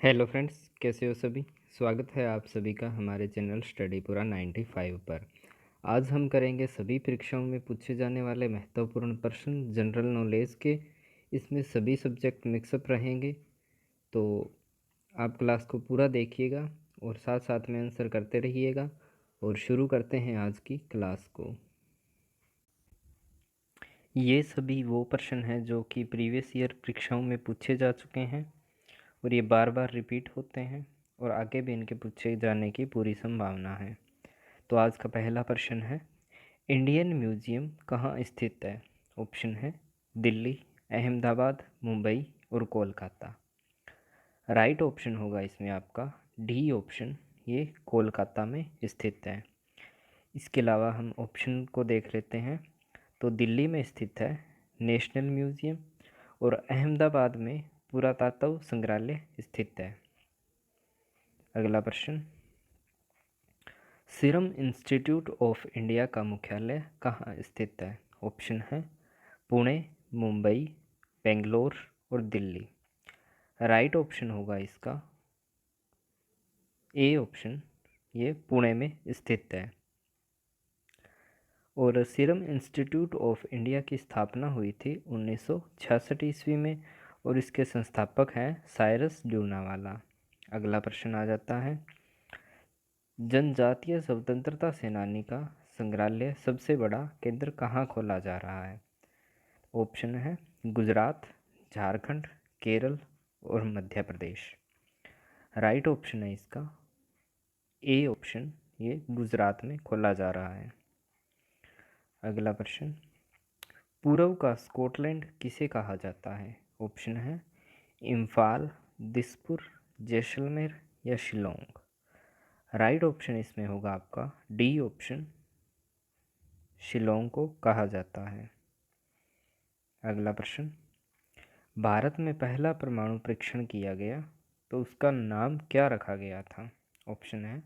Hello friends, कैसे हो सभी। स्वागत है आप सभी का हमारे चैनल स्टडीपुरा 95 पर। आज हम करेंगे सभी परीक्षाओं में पूछे जाने वाले महत्वपूर्ण प्रश्न जनरल नॉलेज के। इसमें सभी सब्जेक्ट मिक्सअप रहेंगे, तो आप क्लास को पूरा देखिएगा और साथ साथ में आंसर करते रहिएगा। और शुरू करते हैं आज की क्लास को। ये सभी वो प्रश्न हैं जो कि प्रीवियस ईयर परीक्षाओं में पूछे जा चुके हैं और ये बार बार रिपीट होते हैं और आगे भी इनके पूछे जाने की पूरी संभावना है। तो आज का पहला प्रश्न है, इंडियन म्यूजियम कहाँ स्थित है। ऑप्शन है दिल्ली, अहमदाबाद, मुंबई और कोलकाता। राइट ऑप्शन होगा इसमें आपका डी ऑप्शन, ये कोलकाता में स्थित है। इसके अलावा हम ऑप्शन को देख लेते हैं। तो दिल्ली में स्थित है नेशनल म्यूजियम और अहमदाबाद में पुरातत्व संग्रहालय स्थित है। अगला प्रश्न, सीरम इंस्टीट्यूट ऑफ इंडिया का मुख्यालय कहाँ स्थित है। ऑप्शन है पुणे, मुंबई, बेंगलोर और दिल्ली। राइट ऑप्शन होगा इसका ए ऑप्शन, ये पुणे में स्थित है। और सीरम इंस्टीट्यूट ऑफ इंडिया की स्थापना हुई थी 1966 ईस्वी में और इसके संस्थापक हैं साइरस ड्यूनावाला। अगला प्रश्न आ जाता है, जनजातीय स्वतंत्रता सेनानी का संग्रहालय सबसे बड़ा केंद्र कहाँ खोला जा रहा है। ऑप्शन है गुजरात, झारखंड, केरल और मध्य प्रदेश। राइट ऑप्शन है इसका ए ऑप्शन, ये गुजरात में खोला जा रहा है। अगला प्रश्न, पूर्व का स्कॉटलैंड किसे कहा जाता है। ऑप्शन है इम्फाल, दिसपुर, जैसलमेर या शिलोंग। राइट ऑप्शन इसमें होगा आपका डी ऑप्शन, शिलोंग को कहा जाता है। अगला प्रश्न, भारत में पहला परमाणु परीक्षण किया गया तो उसका नाम क्या रखा गया था। ऑप्शन है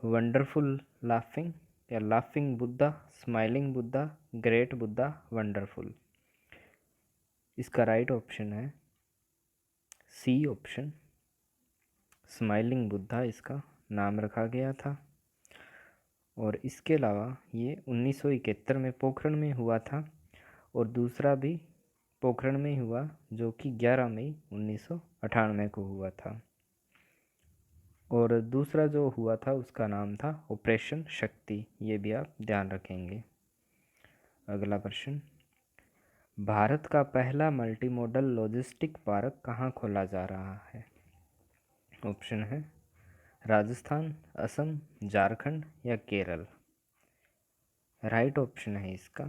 वंडरफुल लाफिंग या laughing Buddha, smiling Buddha, great Buddha, wonderful. इसका राइट ऑप्शन है सी ऑप्शन, स्माइलिंग बुद्धा इसका नाम रखा गया था। और इसके अलावा ये 1971 में पोखरण में हुआ था और दूसरा भी पोखरण में हुआ जो कि 11 मई 1998 को हुआ था। और दूसरा जो हुआ था उसका नाम था ऑपरेशन शक्ति, ये भी आप ध्यान रखेंगे। अगला प्रश्न, भारत का पहला मल्टी मॉडल लॉजिस्टिक पार्क कहाँ खोला जा रहा है। ऑप्शन है राजस्थान, असम, झारखंड या केरल। राइट ऑप्शन है इसका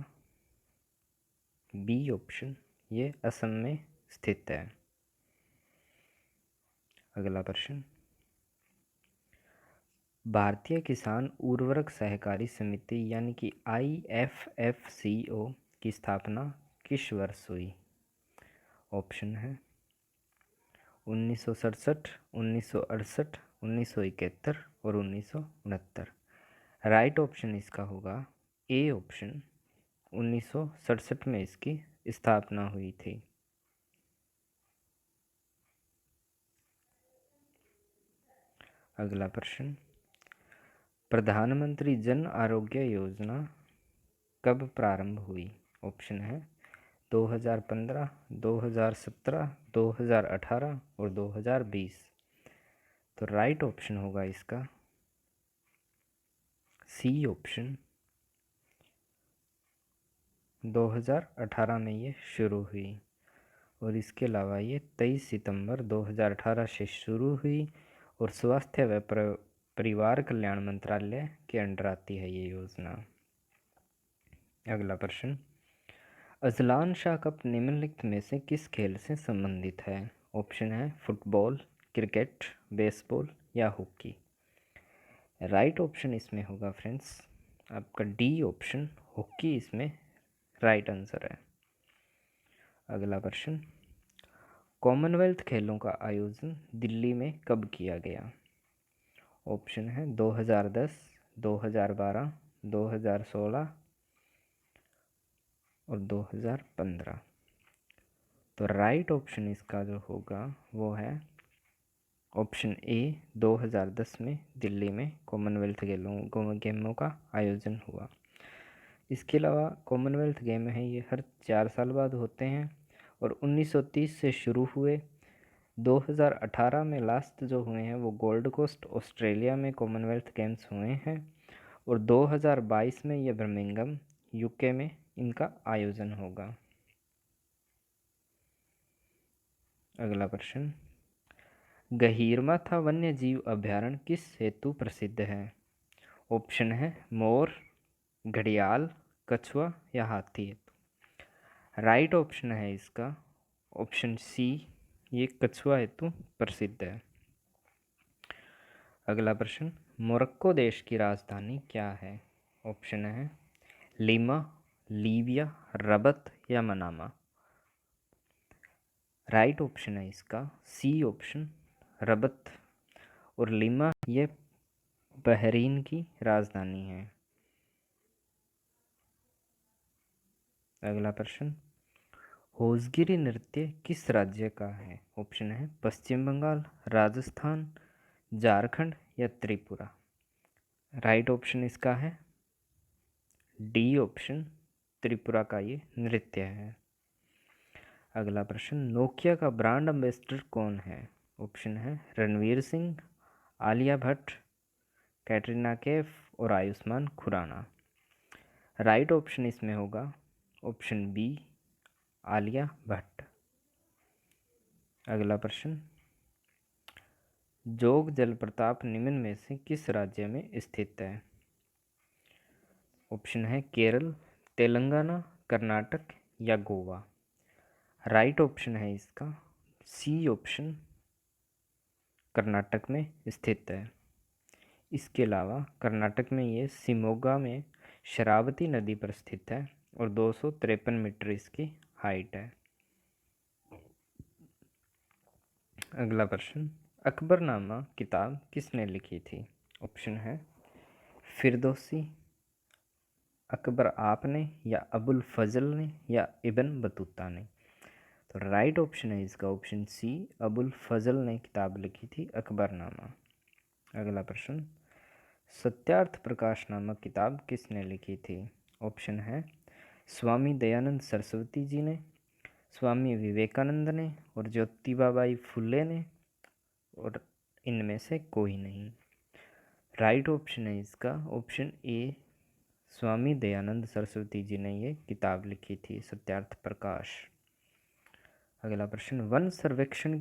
बी ऑप्शन, ये असम में स्थित है। अगला प्रश्न, भारतीय किसान उर्वरक सहकारी समिति यानी कि IFFCO की स्थापना किस वर्ष हुई। ऑप्शन है 1967, 1968, 1971 और 1969। राइट ऑप्शन इसका होगा ए ऑप्शन, 1967 में इसकी स्थापना हुई थी। अगला प्रश्न, प्रधानमंत्री जन आरोग्य योजना कब प्रारंभ हुई। ऑप्शन है 2015, 2017, 2018 और 2020। तो राइट ऑप्शन होगा इसका सी ऑप्शन, 2018 में ये शुरू हुई। और इसके अलावा ये 23 सितंबर 2018 से शुरू हुई और स्वास्थ्य व परिवार कल्याण मंत्रालय के अंडर आती है ये योजना। अगला प्रश्न, अजलान शाह कप निम्नलिखित में से किस खेल से संबंधित है। ऑप्शन है फुटबॉल, क्रिकेट, बेसबॉल या हॉकी। राइट ऑप्शन इसमें होगा फ्रेंड्स आपका डी ऑप्शन, हॉकी इसमें राइट आंसर है। अगला प्रश्न, कॉमनवेल्थ खेलों का आयोजन दिल्ली में कब किया गया। ऑप्शन है 2010, 2012, 2016 और 2015। तो राइट ऑप्शन इसका जो होगा वो है ऑप्शन ए 2010 में दिल्ली में कॉमनवेल्थ गेमों का आयोजन हुआ। इसके अलावा कॉमनवेल्थ गेम है ये हर 4 साल बाद होते हैं और 1930 से शुरू हुए। 2018 में लास्ट जो हुए हैं वो गोल्ड कोस्ट ऑस्ट्रेलिया में कॉमनवेल्थ गेम्स हुए हैं और 2022 में ये बर्मिंघम यूके में इनका आयोजन होगा। अगला प्रश्न, गहीरमाथा वन्य जीव अभयारण्य किस हेतु प्रसिद्ध है? ऑप्शन है मोर, घड़ियाल, कछुआ या हाथी हेतु। राइट ऑप्शन है इसका ऑप्शन सी, ये कछुआ हेतु प्रसिद्ध है। अगला प्रश्न, मोरक्को देश की राजधानी क्या है? ऑप्शन है लीमा, लीबिया, रबत या मनामा। राइट ऑप्शन है इसका सी ऑप्शन, रबत। और लीमा ये बहरीन की राजधानी है। अगला प्रश्न, होजगिरी नृत्य किस राज्य का है? ऑप्शन है पश्चिम बंगाल, राजस्थान, झारखंड या त्रिपुरा। राइट ऑप्शन इसका है डी ऑप्शन, त्रिपुरा का ये नृत्य है। अगला प्रश्न, नोकिया का ब्रांड एम्बेसडर कौन है? ऑप्शन है रणवीर सिंह, आलिया भट्ट, कैटरीना कैफ और आयुष्मान खुराना। राइट ऑप्शन इसमें होगा ऑप्शन बी, आलिया भट्ट। अगला प्रश्न, जोग जलप्रपात निम्न में से किस राज्य में स्थित है? ऑप्शन है केरल, तेलंगाना, कर्नाटक या गोवा। राइट ऑप्शन है इसका सी ऑप्शन, कर्नाटक में स्थित है। इसके अलावा कर्नाटक में ये शिमोगा में शरावती नदी पर स्थित है और 253 मीटर इसकी हाइट है। अगला प्रश्न, अकबरनामा किताब किसने लिखी थी? ऑप्शन है फिरदौसी, अकबर आपने या अबुल फजल ने या इब्न बतूता ने। तो राइट ऑप्शन है इसका ऑप्शन सी, अबुल फजल ने किताब लिखी थी अकबरनामा। अगला प्रश्न, सत्यार्थ प्रकाश नामक किताब किसने लिखी थी? ऑप्शन है स्वामी दयानंद सरस्वती जी ने, स्वामी विवेकानंद ने और ज्योतिबाबाई फुले ने और इनमें से कोई नहीं। राइट ऑप्शन है इसका ऑप्शन ए, स्वामी दयानंद सरस्वती जी ने ये किताब लिखी थी सत्यार्थ प्रकाश। अगला प्रश्न, वन सर्वेक्षण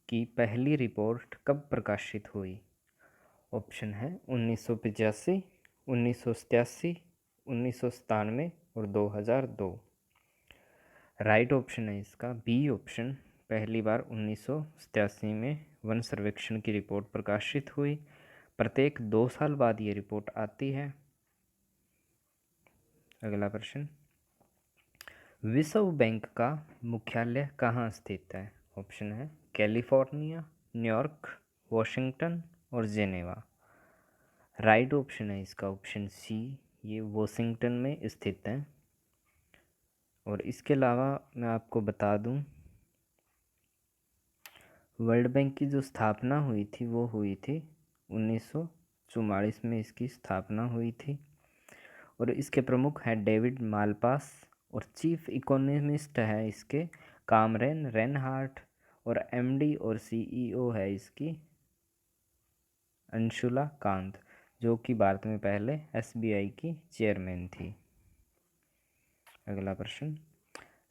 की पहली रिपोर्ट कब प्रकाशित हुई? ऑप्शन है 1985, 1987, 1997 और 2002। राइट ऑप्शन है इसका बी ऑप्शन, पहली बार 1987 में वन सर्वेक्षण की रिपोर्ट प्रकाशित हुई। प्रत्येक 2 साल बाद ये रिपोर्ट आती है। अगला प्रश्न, विश्व बैंक का मुख्यालय कहाँ स्थित है? ऑप्शन है कैलिफोर्निया, न्यूयॉर्क, वॉशिंगटन और जेनेवा। राइट ऑप्शन है इसका ऑप्शन सी, ये वॉशिंगटन में स्थित है। और इसके अलावा मैं आपको बता दूं, वर्ल्ड बैंक की जो स्थापना हुई थी वो हुई थी 1944 में इसकी स्थापना हुई थी और इसके प्रमुख हैं डेविड मालपास और चीफ इकोनॉमिस्ट है इसके कामरेन रेनहार्ट और एमडी और सीईओ है इसकी अंशुला कांत, जो कि भारत में पहले एसबीआई की चेयरमैन थी। अगला प्रश्न,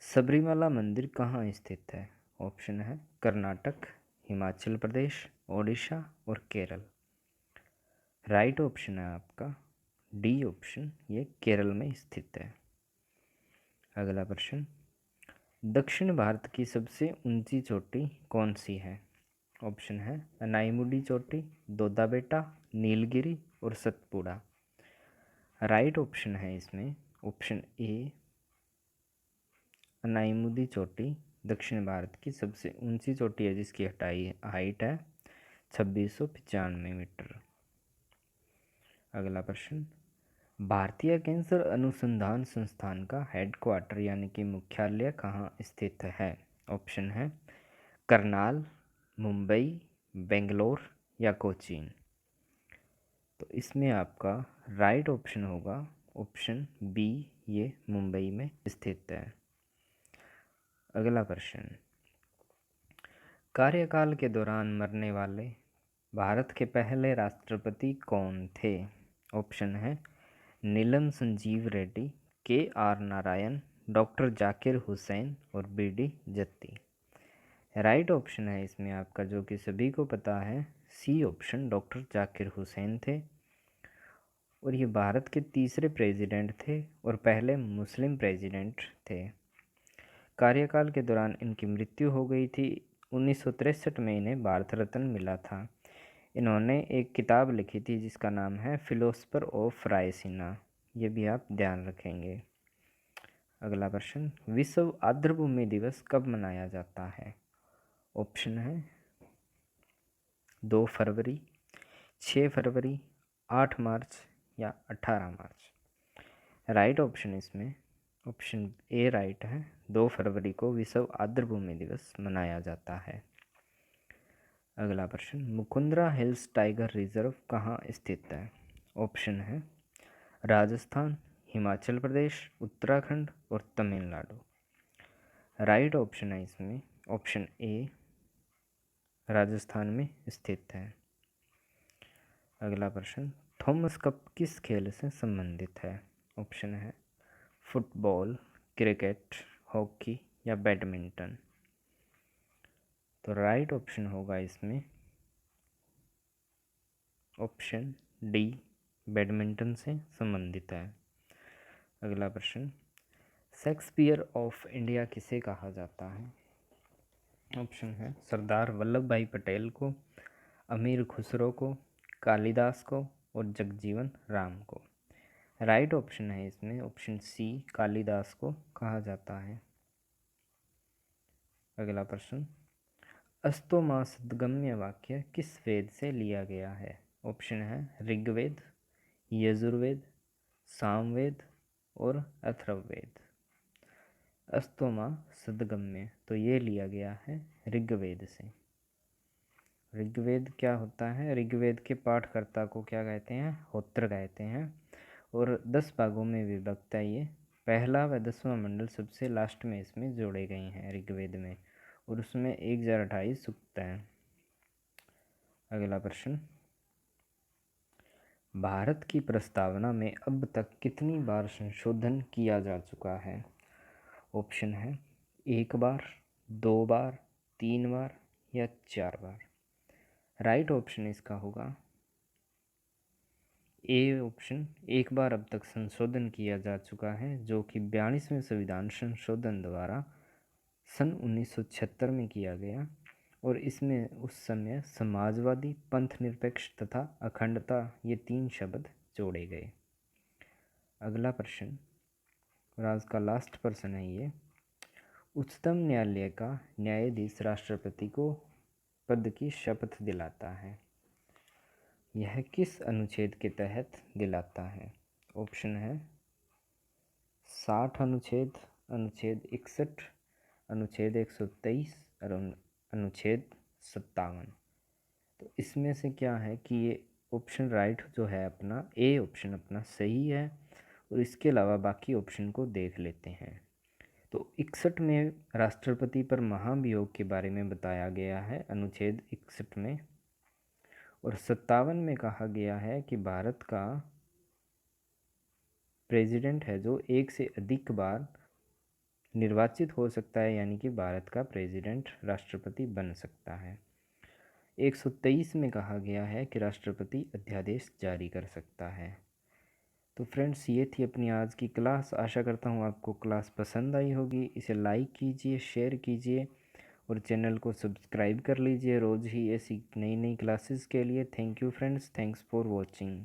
सबरीमाला मंदिर कहाँ स्थित है? ऑप्शन है कर्नाटक, हिमाचल प्रदेश, ओडिशा और केरल। राइट ऑप्शन है आपका डी ऑप्शन, ये केरल में स्थित है। अगला प्रश्न, दक्षिण भारत की सबसे ऊंची चोटी कौन सी है? ऑप्शन है अनाईमुडी चोटी, दोदा बेटा, नीलगिरी और सतपुड़ा। राइट ऑप्शन है इसमें ऑप्शन ए, अनाईमुदी चोटी दक्षिण भारत की सबसे ऊंची चोटी है जिसकी हाइट है 2695 मीटर। अगला प्रश्न, भारतीय कैंसर अनुसंधान संस्थान का हेडक्वार्टर यानी कि मुख्यालय कहाँ स्थित है? ऑप्शन है करनाल, मुंबई, बेंगलोर या कोचीन? तो इसमें आपका राइट ऑप्शन होगा ऑप्शन बी, ये मुंबई में स्थित है। अगला प्रश्न, कार्यकाल के दौरान मरने वाले भारत के पहले राष्ट्रपति कौन थे? ऑप्शन है नीलम Sanjiva Reddy, K R Narayan, doctor Zakir Hussain और B D Jatti. Right option है इसमें आपका, जो कि सभी को पता है, C option, doctor Zakir Hussain थे। और ये भारत के तीसरे प्रेसिडेंट थे और पहले मुस्लिम प्रेसिडेंट थे। कार्यकाल के दौरान इनकी मृत्यु हो गई थी। 1963 में इन्हें भारत रत्न मिला था। इन्होंने एक किताब लिखी थी जिसका नाम है फिलोसफर ऑफ रायसीना, ये भी आप ध्यान रखेंगे। अगला प्रश्न, विश्व आर्द्रभूमि दिवस कब मनाया जाता है? ऑप्शन है 2 फरवरी, 6 फरवरी, 8 मार्च या 18 मार्च। राइट ऑप्शन इसमें ऑप्शन ए राइट है, 2 फरवरी को विश्व आर्द्रभूमि दिवस मनाया जाता है। अगला प्रश्न, मुकुंदरा हिल्स टाइगर रिजर्व कहाँ स्थित है? ऑप्शन है राजस्थान, हिमाचल प्रदेश, उत्तराखंड और तमिलनाडु। राइट ऑप्शन है इसमें ऑप्शन ए, राजस्थान में स्थित है। अगला प्रश्न, थॉमस कप किस खेल से संबंधित है? ऑप्शन है फुटबॉल, क्रिकेट, हॉकी या बैडमिंटन। तो राइट ऑप्शन होगा इसमें ऑप्शन डी, बैडमिंटन से संबंधित है। अगला प्रश्न, शेक्सपियर ऑफ इंडिया किसे कहा जाता है? ऑप्शन है सरदार वल्लभ भाई पटेल को, अमीर खुसरो को, कालिदास को और जगजीवन राम को। राइट ऑप्शन है इसमें ऑप्शन सी, कालिदास को कहा जाता है। अगला प्रश्न, अस्तो मा सद्गम्य वाक्य किस वेद से लिया गया है? ऑप्शन है ऋग्वेद, यजुर्वेद, सामवेद और अथर्ववेद। अस्तो मा सद्गम्य, तो ये लिया गया है ऋग्वेद से। ऋग्वेद क्या होता है? ऋग्वेद के पाठकर्ता को क्या कहते हैं? होत्र कहते हैं। और 10 भागों में विभक्त है ये। पहला व 10वां मंडल सबसे लास्ट में इसमें जोड़े गए हैं ऋग्वेद में, और उसमें 1028 सूक्त हैं। अगला प्रश्न, भारत की प्रस्तावना में अब तक कितनी बार संशोधन किया जा चुका है? ऑप्शन है 1 बार, 2 बार, 3 बार या 4 बार। राइट ऑप्शन इसका होगा ए ऑप्शन, 1 बार अब तक संशोधन किया जा चुका है, जो कि 42वें संविधान संशोधन द्वारा सन 1976 में किया गया। और इसमें उस समय समाजवादी, पंथ निरपेक्ष तथा अखंडता, ये 3 शब्द जोड़े गए। अगला प्रश्न, और आज का लास्ट प्रश्न है ये, उच्चतम न्यायालय का न्यायाधीश राष्ट्रपति को पद की शपथ दिलाता है, यह किस अनुच्छेद के तहत दिलाता है? ऑप्शन है 60 अनुच्छेद, अनुच्छेद 61, अनुच्छेद 123 और अनुच्छेद 57। तो इसमें से क्या है कि ये ऑप्शन राइट जो है अपना, ए ऑप्शन अपना सही है। और इसके अलावा बाकी ऑप्शन को देख लेते हैं। तो 61 में राष्ट्रपति पर महाभियोग के बारे में बताया गया है अनुच्छेद 61 में। और 57 में कहा गया है कि भारत का प्रेसिडेंट है जो एक से अधिक बार निर्वाचित हो सकता है, यानी कि भारत का प्रेसिडेंट राष्ट्रपति बन सकता है। 123 में कहा गया है कि राष्ट्रपति अध्यादेश जारी कर सकता है। तो फ्रेंड्स, ये थी अपनी आज की क्लास। आशा करता हूँ आपको क्लास पसंद आई होगी। इसे लाइक कीजिए, शेयर कीजिए और चैनल को सब्सक्राइब कर लीजिए रोज़ ही ऐसी नई नई क्लासेस के लिए। Thank you friends, thanks for watching.